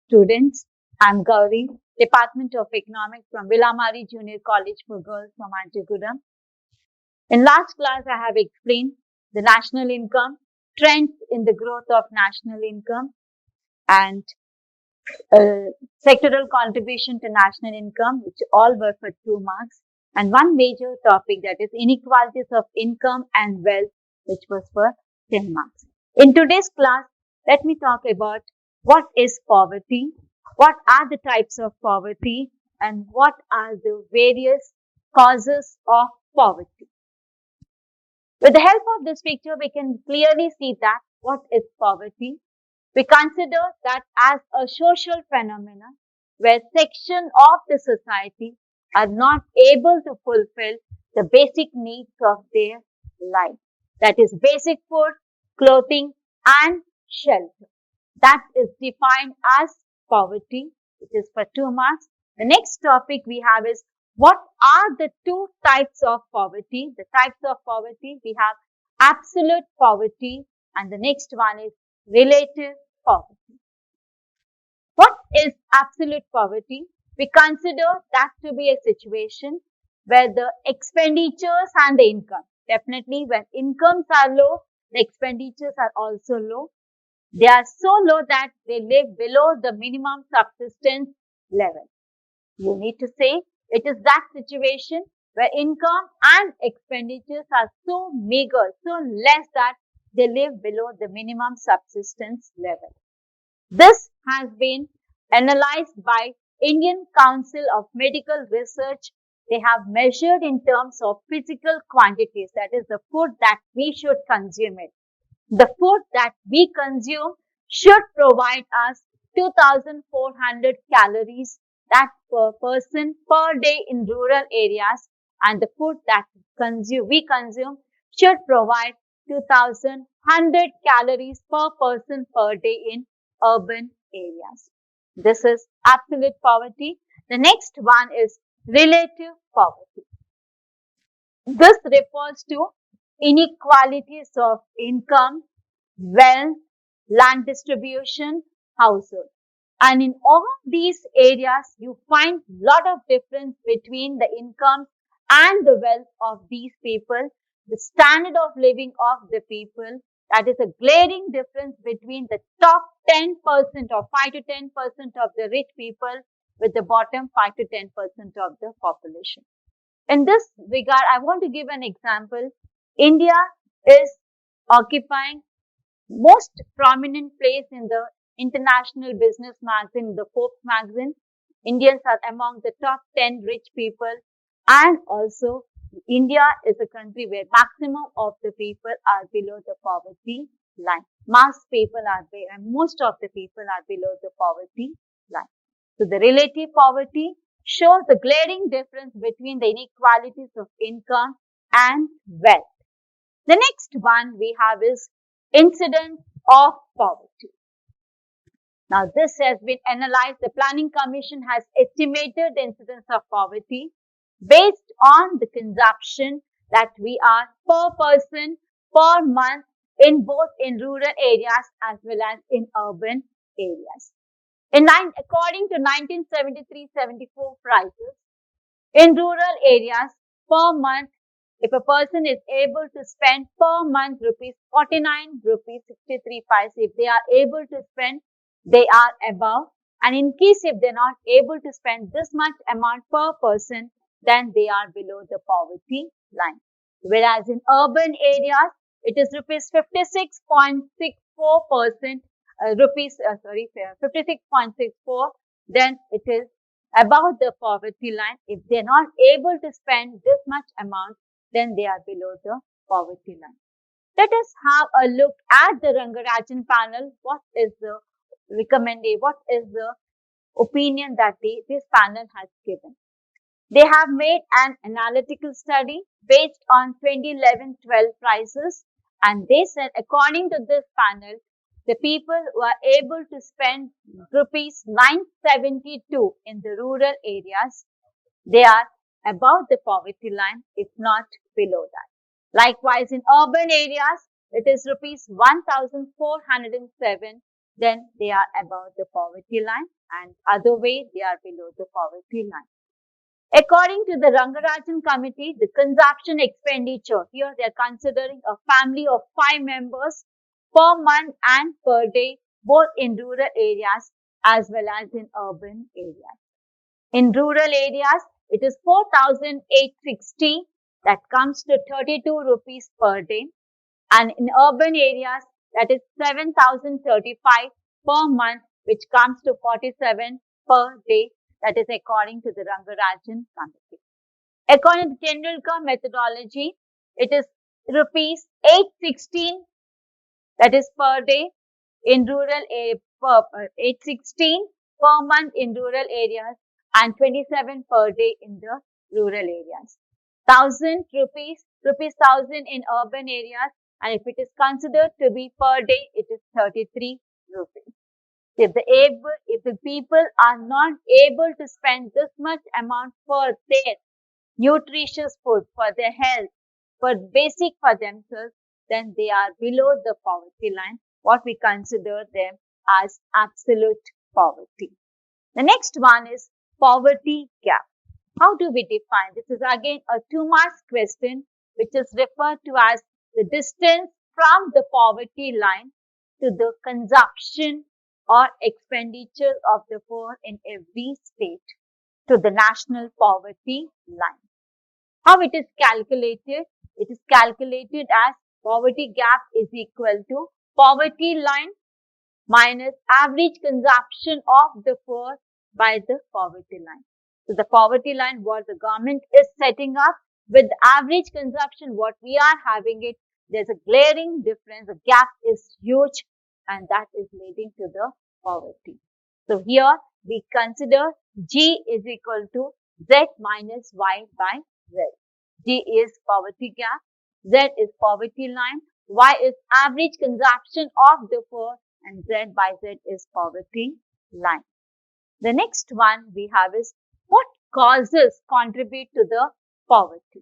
students. I'm Gauri, Department of Economics from Villamari Junior College for Girls from Antigua. In last class, I have explained the national income, trends in the growth of national income, and sectoral contribution to national income, which all were for 2 marks, and one major topic, that is inequalities of income and wealth, which was for 10 marks. In today's class, let me talk about what is poverty, what are the types of poverty, and what are the various causes of poverty. With the help of this picture, we can clearly see that what is poverty. We consider that as a social phenomenon where sections of the society are not able to fulfill the basic needs of their life. That is basic food, clothing, and shelter. That is defined as poverty, which is for 2 marks. The next topic we have is what are the two types of poverty? The types of poverty, we have absolute poverty, and the next one is relative poverty. What is absolute poverty? We consider that to be a situation where the expenditures and the income, definitely when incomes are low, the expenditures are also low. They are so low that they live below the minimum subsistence level. You need to say it is that situation where income and expenditures are so meager, so less that they live below the minimum subsistence level. This has been analyzed by Indian Council of Medical Research. They have measured in terms of physical quantities, that is the food that we should consume it. The food that we consume should provide us 2,400 calories that per person per day in rural areas, and the food that we consume should provide 2,100 calories per person per day in urban areas. This is absolute poverty. The next one is relative poverty. This refers to inequalities of income, wealth, land distribution, household. And in all these areas, you find lot of difference between the income and the wealth of these people, the standard of living of the people. That is a glaring difference between the top 10% or 5 to 10% of the rich people with the bottom 5 to 10% of the population. In this regard, I want to give an example. India is occupying most prominent place in the international business magazine, the Forbes magazine. Indians are among the top 10 rich people, and also India is a country where maximum of the people are below the poverty line. Most of the people are below the poverty line. So the relative poverty shows the glaring difference between the inequalities of income and wealth. The next one we have is incidence of poverty. Now this has been analyzed. The Planning Commission has estimated the incidence of poverty based on the consumption that we are per person per month in both in rural areas as well as in urban areas. According to 1973-74 prices, in rural areas per month, if a person is able to spend per month rupees 49 rupees 63 paise, if they are able to spend, they are above. And in case if they are not able to spend this much amount per person, then they are below the poverty line. Whereas in urban areas, it is rupees 56.64%, 56.64, then it is above the poverty line. If they are not able to spend this much amount, then they are below the poverty line. Let us have a look at the Rangarajan panel. What is the recommendation? What is the opinion that this panel has given? They have made an analytical study based on 2011-12 prices, and they said according to this panel, the people who are able to spend rupees 972 in the rural areas, they are above the poverty line, if not below that. Likewise, in urban areas, it is rupees 1,407. then they are above the poverty line, and other way they are below the poverty line. According to the Rangarajan Committee, the consumption expenditure, here they are considering a family of 5 members per month and per day, both in rural areas as well as in urban areas. In rural areas, it is 4,860, that comes to 32 rupees per day. And in urban areas, that is 7,035 per month, which comes to 47 per day. That is according to the Rangarajan Committee. According to Tendulkar methodology, it is rupees 816, that is per day in rural 816 per month in rural areas and 27 per day in the rural areas. 1,000 rupees, 1,000 in urban areas, and if it is considered to be per day, it is 33 rupees. If the people are not able to spend this much amount for their nutritious food, for their health, for basic for themselves, then they are below the poverty line, what we consider them as absolute poverty. The next one is poverty gap. How do we define? This is again a 2 marks question, which is referred to as the distance from the poverty line to the consumption or expenditure of the poor in every state to the national poverty line. How it is calculated? It is calculated as poverty gap is equal to poverty line minus average consumption of the poor by the poverty line. So the poverty line what the government is setting up with average consumption what we are having it, there's a glaring difference. The gap is huge and that is leading to the poverty. So here we consider G is equal to Z minus Y by Z. G is poverty gap, Z is poverty line, Y is average consumption of the poor, and Z by Z is poverty line. The next one we have is what causes contribute to the poverty.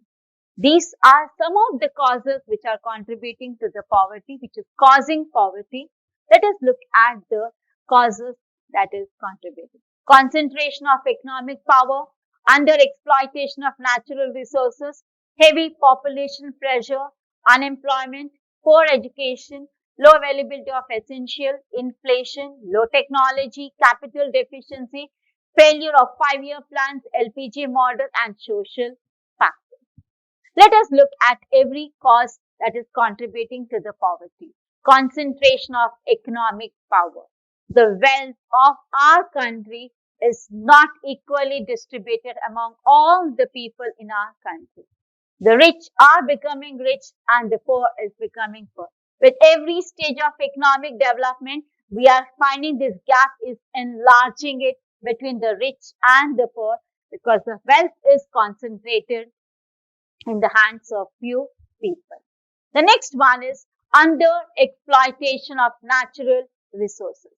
These are some of the causes which are contributing to the poverty, which is causing poverty. Let us look at the causes that is contributing. Concentration of economic power, under exploitation of natural resources, heavy population pressure, unemployment, poor education, low availability of essential, inflation, low technology, capital deficiency, failure of 5-year plans, LPG model, and social factors. Let us look at every cause that is contributing to the poverty. Concentration of economic power. The wealth of our country is not equally distributed among all the people in our country. The rich are becoming rich and the poor is becoming poor. With every stage of economic development, we are finding this gap is enlarging it between the rich and the poor because the wealth is concentrated in the hands of few people. The next one is under exploitation of natural resources.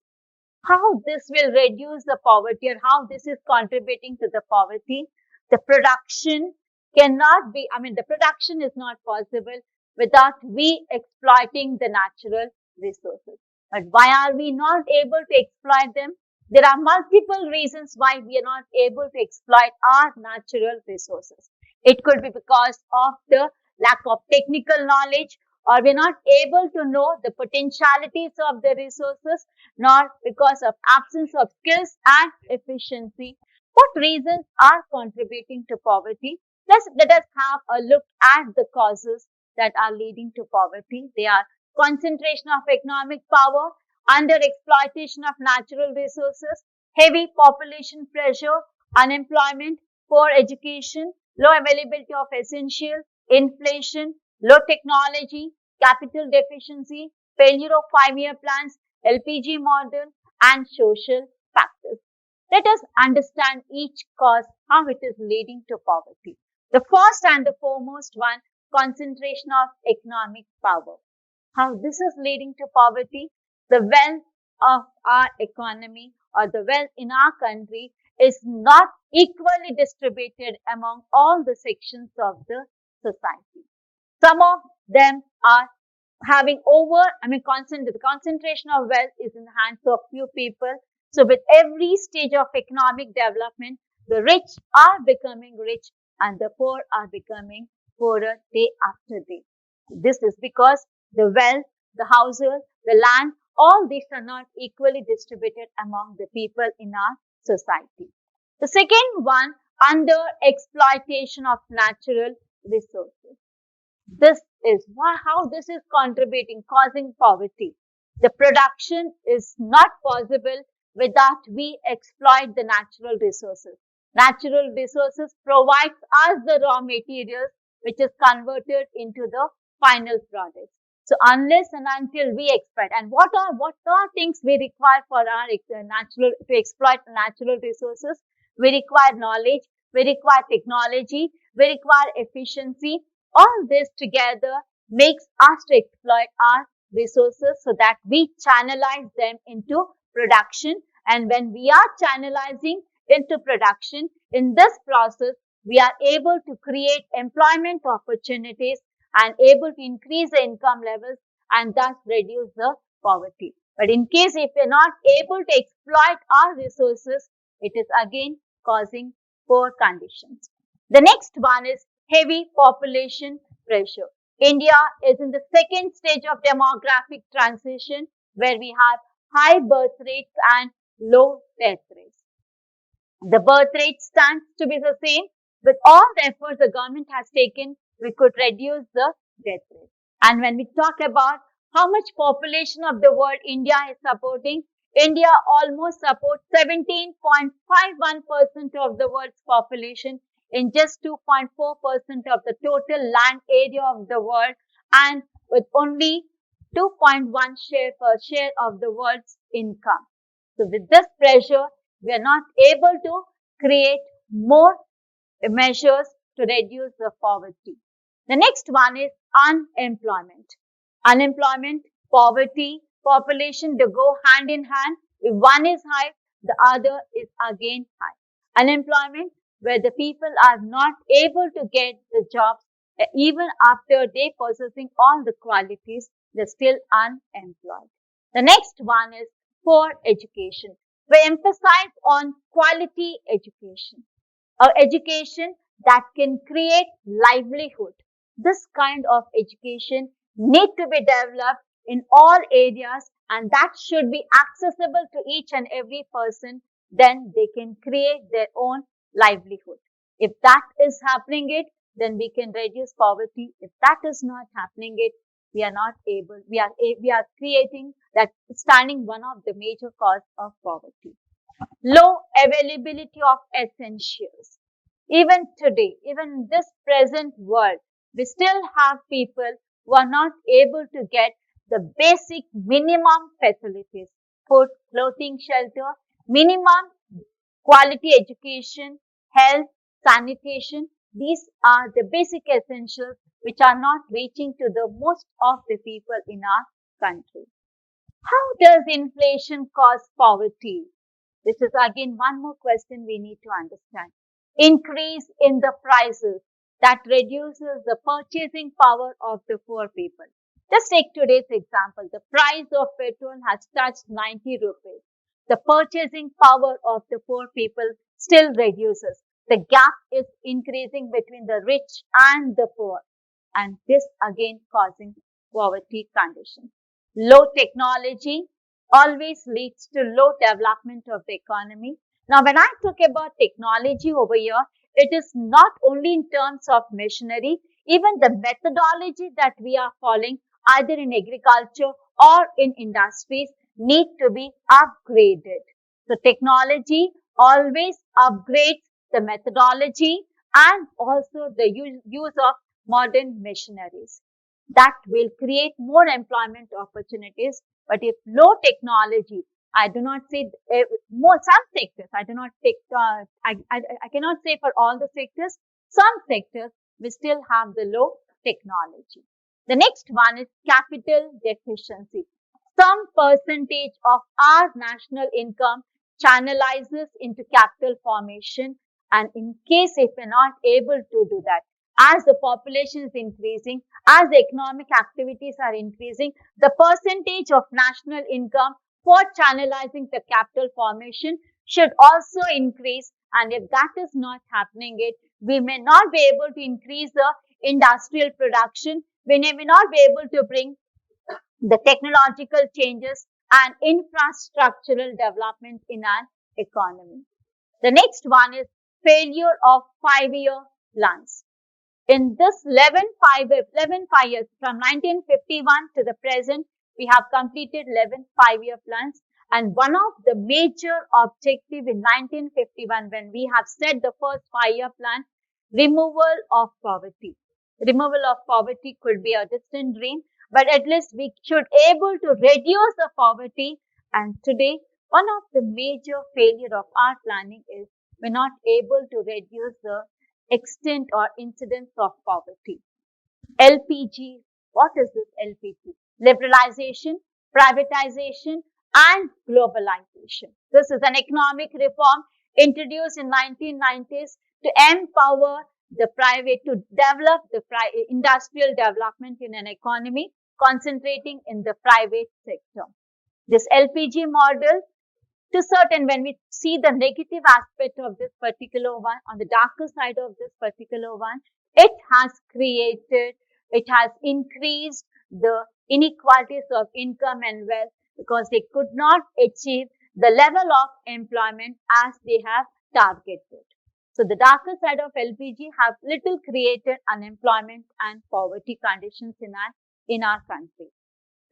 How this will reduce the poverty or how this is contributing to the poverty. The production cannot be, the production is not possible without we exploiting the natural resources. But why are we not able to exploit them? There are multiple reasons why we are not able to exploit our natural resources. It could be because of the lack of technical knowledge, or we're not able to know the potentialities of the resources, nor because of absence of skills and efficiency. What reasons are contributing to poverty? Let us have a look at the causes that are leading to poverty. They are concentration of economic power, under exploitation of natural resources, heavy population pressure, unemployment, poor education, low availability of essential, inflation, low technology, capital deficiency, failure of 5-year plans, LPG model, and social factors. Let us understand each cause, how it is leading to poverty. The first and the foremost one, concentration of economic power. How this is leading to poverty? The wealth of our economy or the wealth in our country is not equally distributed among all the sections of the society. Some of them are the concentration of wealth is in the hands of few people. So with every stage of economic development, the rich are becoming rich and the poor are becoming poorer day after day. This is because the wealth, the houses, the land, all these are not equally distributed among the people in our society. The second one, under exploitation of natural resources. This is how this is contributing, causing poverty. The production is not possible without we exploit the natural resources. Natural resources provides us the raw materials which is converted into the final product. So unless and until we exploit, and what are things we require for our natural to exploit natural resources? We require knowledge, we require technology, we require efficiency. All this together makes us to exploit our resources so that we channelize them into production. And when we are channelizing into production, in this process, we are able to create employment opportunities and able to increase the income levels and thus reduce the poverty. But in case if we are not able to exploit our resources, it is again causing poor conditions. The next one is heavy population pressure. India is in the second stage of demographic transition where we have high birth rates and low death rates. The birth rate stands to be the same. With all the efforts the government has taken, we could reduce the death rate. And when we talk about how much population of the world India is supporting, India almost supports 17.51% of the world's population in just 2.4% of the total land area of the world and with only 2.1 share of the world's income. So with this pressure, we are not able to create more measures to reduce the poverty. The next one is unemployment. Unemployment, poverty, population, they go hand in hand. If one is high, the other is again high. Unemployment, where the people are not able to get the jobs, even after they possessing all the qualities, they're still unemployed. The next one is poor education. We emphasize on quality education, or education that can create livelihood. This kind of education need to be developed in all areas and that should be accessible to each and every person. Then they can create their own livelihood. If that is happening it, then we can reduce poverty. If that is not happening it, we are not able, we are creating that standing one of the major cause of poverty. Low availability of essentials. Even today, even in this present world, we still have people who are not able to get the basic minimum facilities, food, clothing, shelter, minimum quality education, health, sanitation. These are the basic essentials which are not reaching to the most of the people in our country. How does inflation cause poverty? This is again one more question we need to understand. Increase in the prices that reduces the purchasing power of the poor people. Just take today's example. The price of petrol has touched 90 rupees. The purchasing power of the poor people still reduces. The gap is increasing between the rich and the poor. And this again causing poverty conditions. Low technology always leads to low development of the economy. Now, when I talk about technology over here, it is not only in terms of machinery, even the methodology that we are following either in agriculture or in industries need to be upgraded. So technology always upgrades the methodology and also the use of modern machineries. That will create more employment opportunities. But if low technology, I do not say more some sectors. I do not take. I cannot say for all the sectors. Some sectors we still have the low technology. The next one is capital deficiency. Some percentage of our national income channelizes into capital formation, and in case if we're not able to do that, as the population is increasing, as the economic activities are increasing, the percentage of national income for channelizing the capital formation should also increase. And if that is not happening, we may not be able to increase the industrial production. We may not be able to bring the technological changes and infrastructural development in an economy. The next one is failure of 5-year plans. In this 11 5 years, from 1951 to the present, we have completed 11 5-year plans. And one of the major objective in 1951, when we have set the first 5-year plan, removal of poverty. Removal of poverty could be a distant dream, but at least we should able to reduce the poverty. And today, one of the major failure of our planning is we're not able to reduce the extent or incidence of poverty. LPG, what is this LPG? Liberalization, privatization, and globalization. This is an economic reform introduced in 1990s to empower the private, to develop the industrial development in an economy, concentrating in the private sector. This LPG model, to certain, when we see the negative aspect of this particular one, on the darker side of this particular one, it has increased the inequalities of income and wealth, because they could not achieve the level of employment as they have targeted. So the darker side of LPG have little created unemployment and poverty conditions in our country.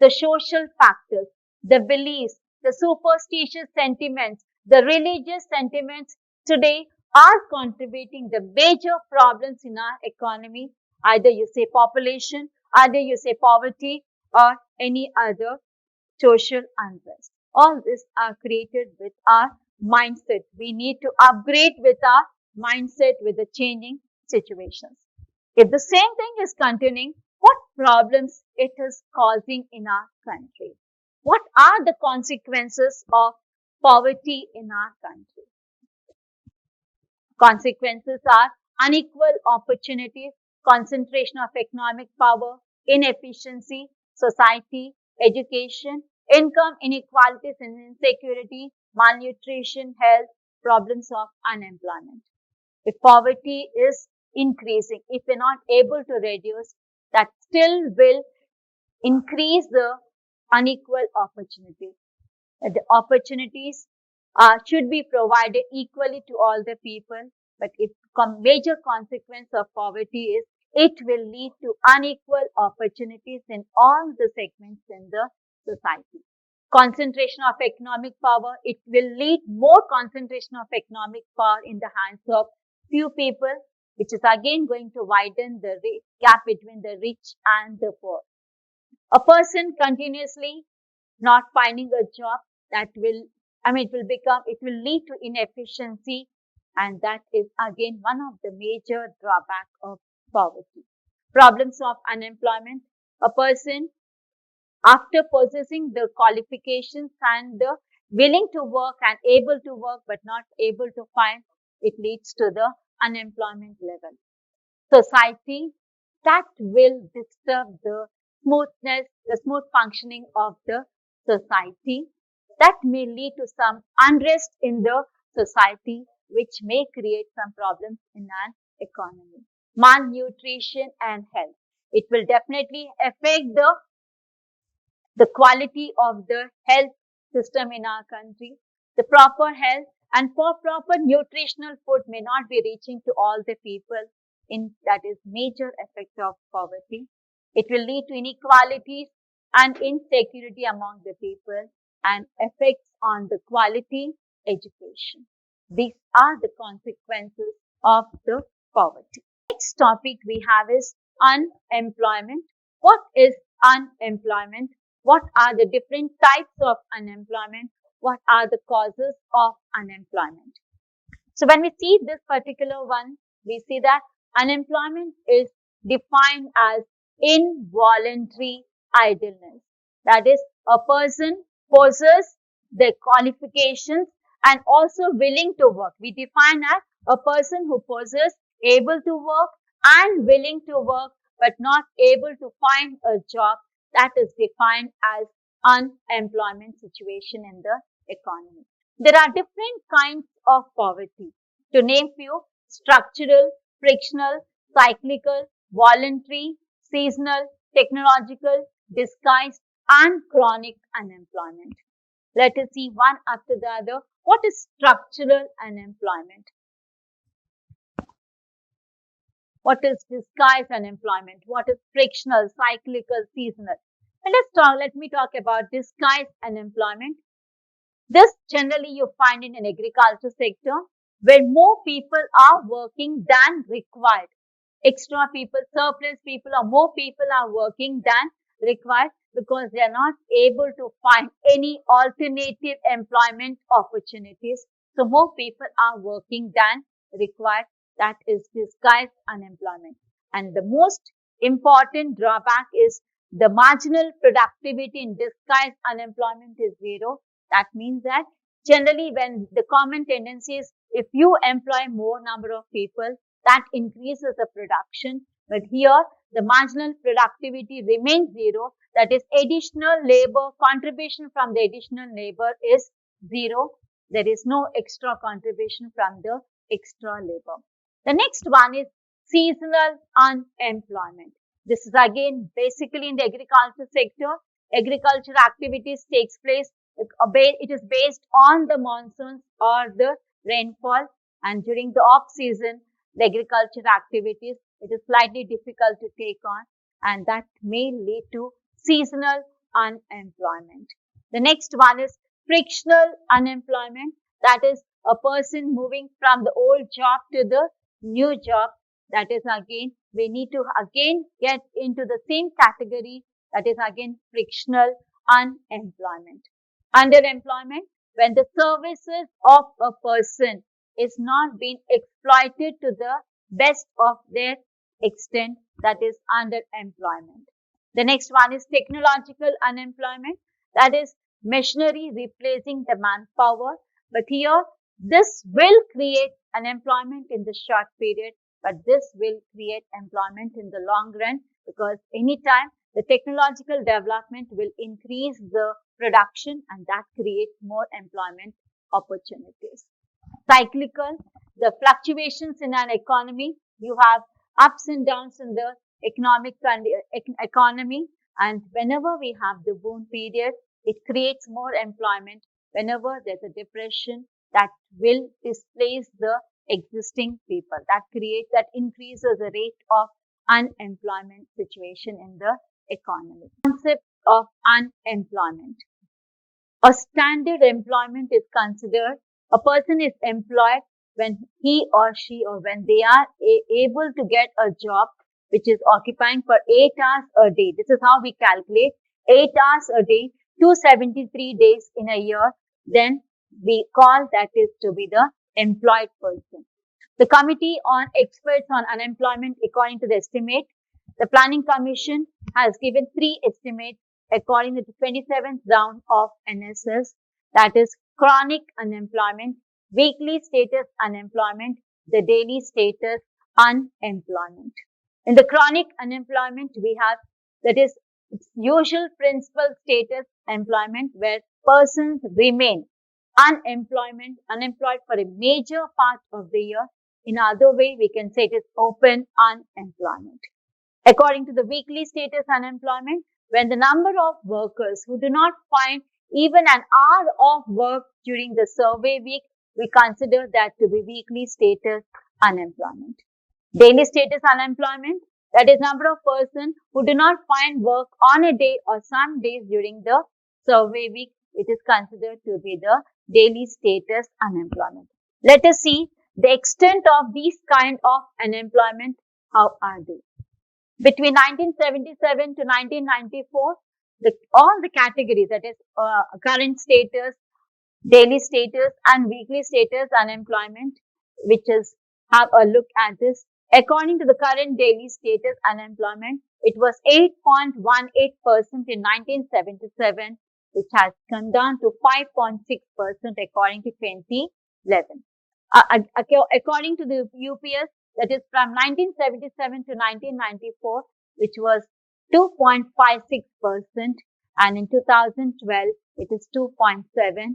The social factors, the beliefs, the superstitious sentiments, the religious sentiments today are contributing the major problems in our economy. Either you say population, either you say poverty, or any other social unrest. All these are created with our mindset. We need to upgrade with our mindset with the changing situations. If the same thing is continuing, what problems it is causing in our country? What are the consequences of poverty in our country? Consequences are unequal opportunities, concentration of economic power, inefficiency, society, education, income inequalities and insecurity, malnutrition, health, problems of unemployment. If poverty is increasing, if we're not able to reduce, that still will increase the unequal opportunities. The opportunities should be provided equally to all the people, but if major consequence of poverty is it will lead to unequal opportunities in all the segments in the society. Concentration of economic power, it will lead more concentration of economic power in the hands of few people, which is again going to widen the gap between the rich and the poor. A person continuously not finding a job, it will lead to inefficiency, and that is again one of the major drawback of poverty. Problems of unemployment. A person, after possessing the qualifications and the willing to work and able to work but not able to find, it leads to the unemployment level. Society, that will disturb the smoothness, the smooth functioning of the society. That may lead to some unrest in the society, which may create some problems in an economy. Malnutrition and health. It will definitely affect the quality of the health system in our country. The proper health and for proper nutritional food may not be reaching to all the people. That is major effect of poverty. It will lead to inequalities and insecurity among the people and effects on the quality education. These are the consequences of the poverty. Next topic we have is unemployment. What is unemployment? What are the different types of unemployment? What are the causes of unemployment? So when we see this particular one, we see that unemployment is defined as involuntary idleness. That is, a person possesses the qualifications and also willing to work. We define as a person who possesses able to work and willing to work but not able to find a job, that is defined as unemployment situation in the economy. There are different kinds of poverty. To name few: structural, frictional, cyclical, voluntary, seasonal, technological, disguised, and chronic unemployment. Let us see one after the other. What is structural unemployment? What is disguised unemployment? What is frictional, cyclical, seasonal? And let me talk about disguised unemployment. This generally you find in an agriculture sector where more people are working than required. Extra people, surplus people, or more people are working than required because they are not able to find any alternative employment opportunities. So more people are working than required. That is disguised unemployment. And the most important drawback is the marginal productivity in disguised unemployment is zero. That means that generally when the common tendency is if you employ more number of people, that increases the production. But here, the marginal productivity remains zero. That is, additional labor contribution from the additional labor is zero. There is no extra contribution from the extra labor. The next one is seasonal unemployment. This is again basically in the agriculture sector. Agriculture activities takes place. It is based on the monsoons or the rainfall, and during the off season, the agriculture activities, it is slightly difficult to take on, and that may lead to seasonal unemployment. The next one is frictional unemployment. That is a person moving from the old job to the new job. That is again, we need to again get into the same category. That is again frictional unemployment. Underemployment, when the services of a person is not being exploited to the best of their extent, that is underemployment. The next one is technological unemployment, that is machinery replacing the manpower. But here, this will create unemployment in the short period, but this will create employment in the long run because anytime the technological development will increase the production and that creates more employment opportunities. Cyclical, the fluctuations in an economy, you have ups and downs in the economy, and whenever we have the boom period, it creates more employment. Whenever there's a depression, that will displace the existing people. That increases the rate of unemployment situation in the economy. Concept of unemployment. A standard employment is considered a person is employed when he or she or when they are able to get a job which is occupying for 8 hours a day. This is how we calculate 8 hours a day, 273 days in a year. Then we call that is to be the employed person. The Committee on Experts on Unemployment, according to the estimate, the Planning Commission has given 3 estimates according to the 27th round of NSS, that is chronic unemployment, weekly status unemployment, the daily status unemployment. In the chronic unemployment, we have that is usual principal status employment where persons remain unemployed for a major part of the year. In other way, we can say it is open unemployment. According to the weekly status unemployment, when the number of workers who do not find even an hour of work during the survey week, we consider that to be weekly status unemployment. Daily status unemployment, that is number of persons who do not find work on a day or some days during the survey week, it is considered to be the daily status unemployment. Let us see the extent of these kind of unemployment. How are they? Between 1977 to 1994, all the categories, that is current status, daily status and weekly status unemployment, which is have a look at this. According to the current daily status unemployment, it was 8.18% in 1977, which has come down to 5.6% according to 2011. According to the UPS, that is from 1977 to 1994, which was 2.56%, and in 2012, it is 2.7%.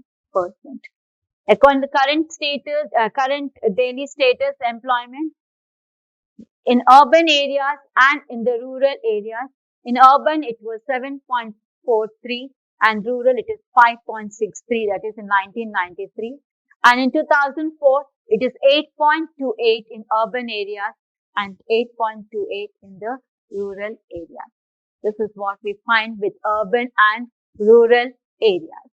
According to current daily status employment in urban areas and in the rural areas. In urban, it was 7.43 and rural, it is 5.63. That is in 1993. And in 2004, it is 8.28 in urban areas and 8.28 in the rural areas. This is what we find with urban and rural areas.